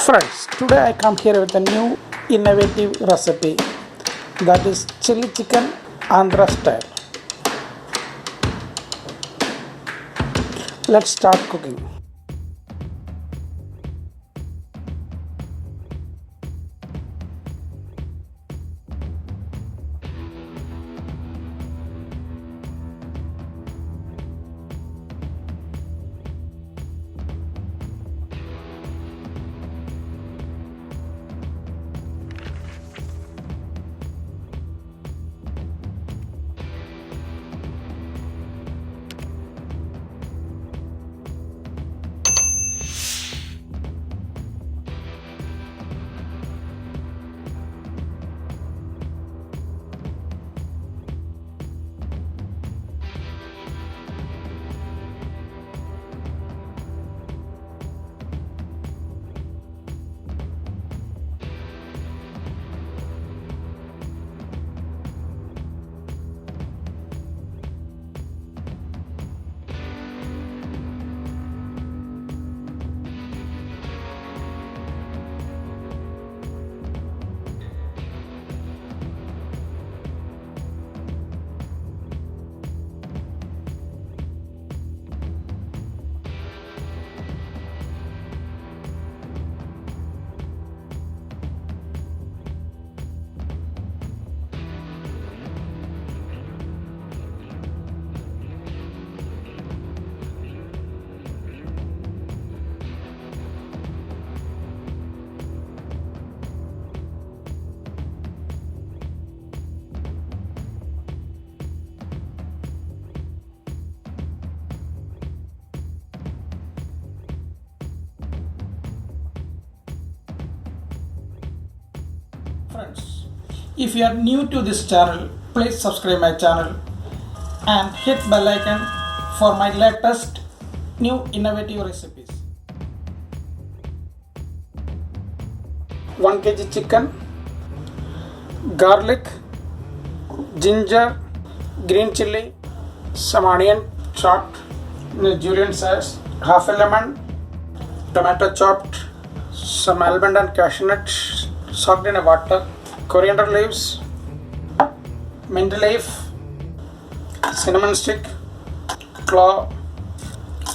Friends, today I come here with a new innovative recipe, that is chili chicken Andhra style. Let's start cooking. Friends, if you are new to this channel, please subscribe my channel and hit bell icon for my latest new innovative recipes. 1 kg chicken, garlic, ginger, green chili, some onion chopped in a julienne size, half a lemon, tomato chopped, some almond and cashew nuts soaked in a water, coriander leaves, mint leaf, cinnamon stick, clove,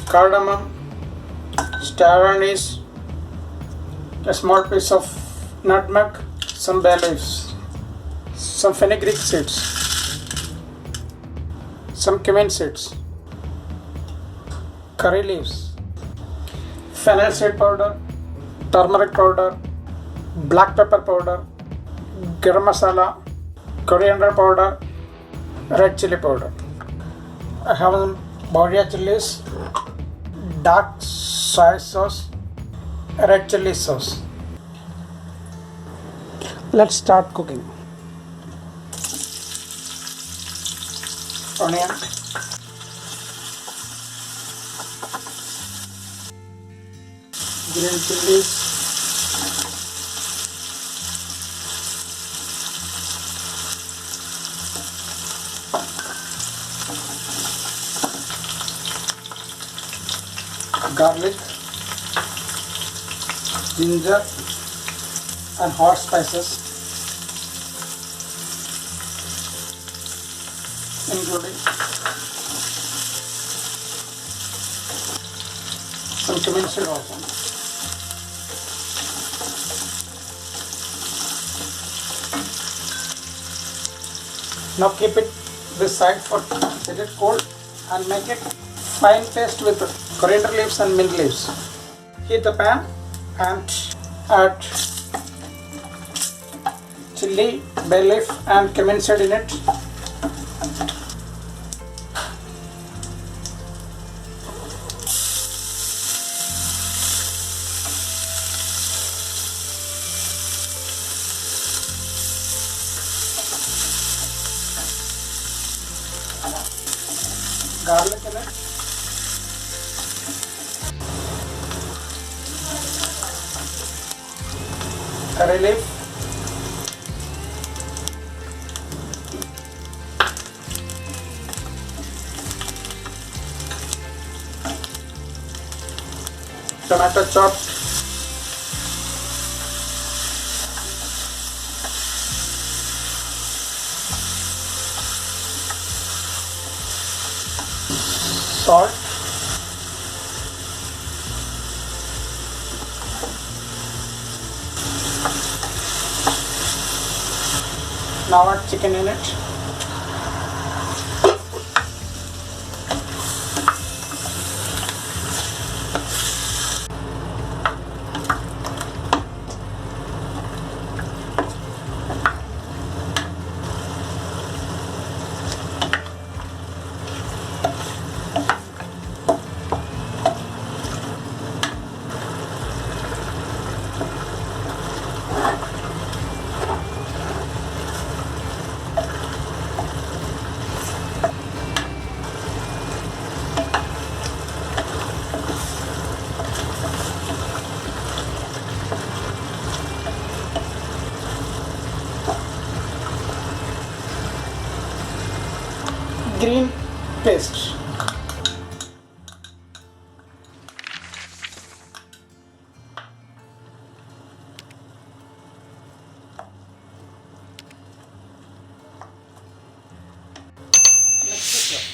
cardamom, star anise, a small piece of nutmeg, some bay leaves, some fenugreek seeds, some cumin seeds, curry leaves, fennel seed powder, turmeric powder, black pepper powder, garam masala, coriander powder, red chili powder. I have some Boria chilies, dark soy sauce, red chili sauce. Let's start cooking. Onion, green chilies, garlic, ginger and hot spices, including some cumin seed also. Now keep it this side for let it cool and make it fine paste with coriander leaves and mint leaves. Heat the pan and add chili, bay leaf and cumin seed in it. Garlic in it. Curry leaf, tomato chopped, salt, now add chicken in it. Green paste. Mix it up.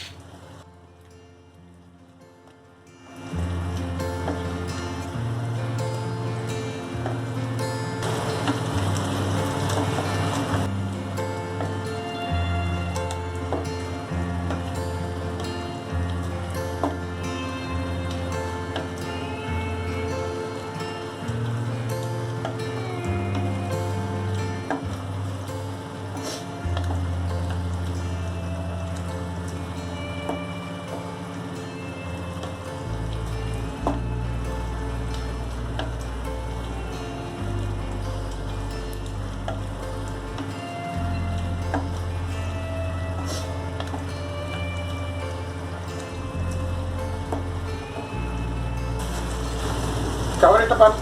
Cover it up and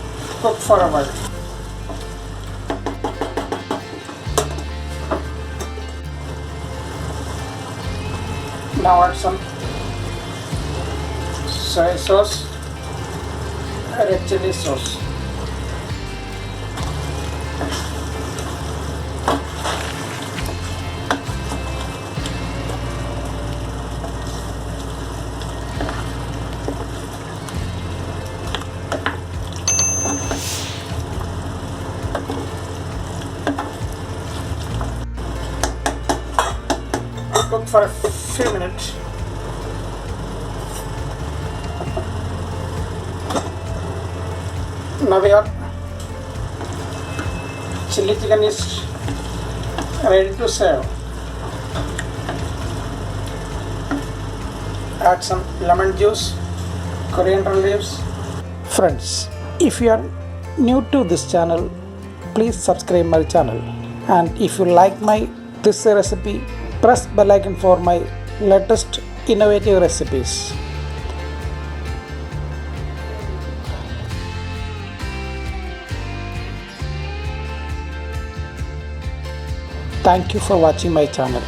cook for a while. Now add some soy sauce, red chili sauce. Cook for a few minutes. Now your chili chicken is ready to serve. Add some lemon juice, coriander leaves. Friends, if you are new to this channel, please subscribe my channel, and if you like my this recipe, press bell icon for my latest innovative recipes. Thank you for watching my channel.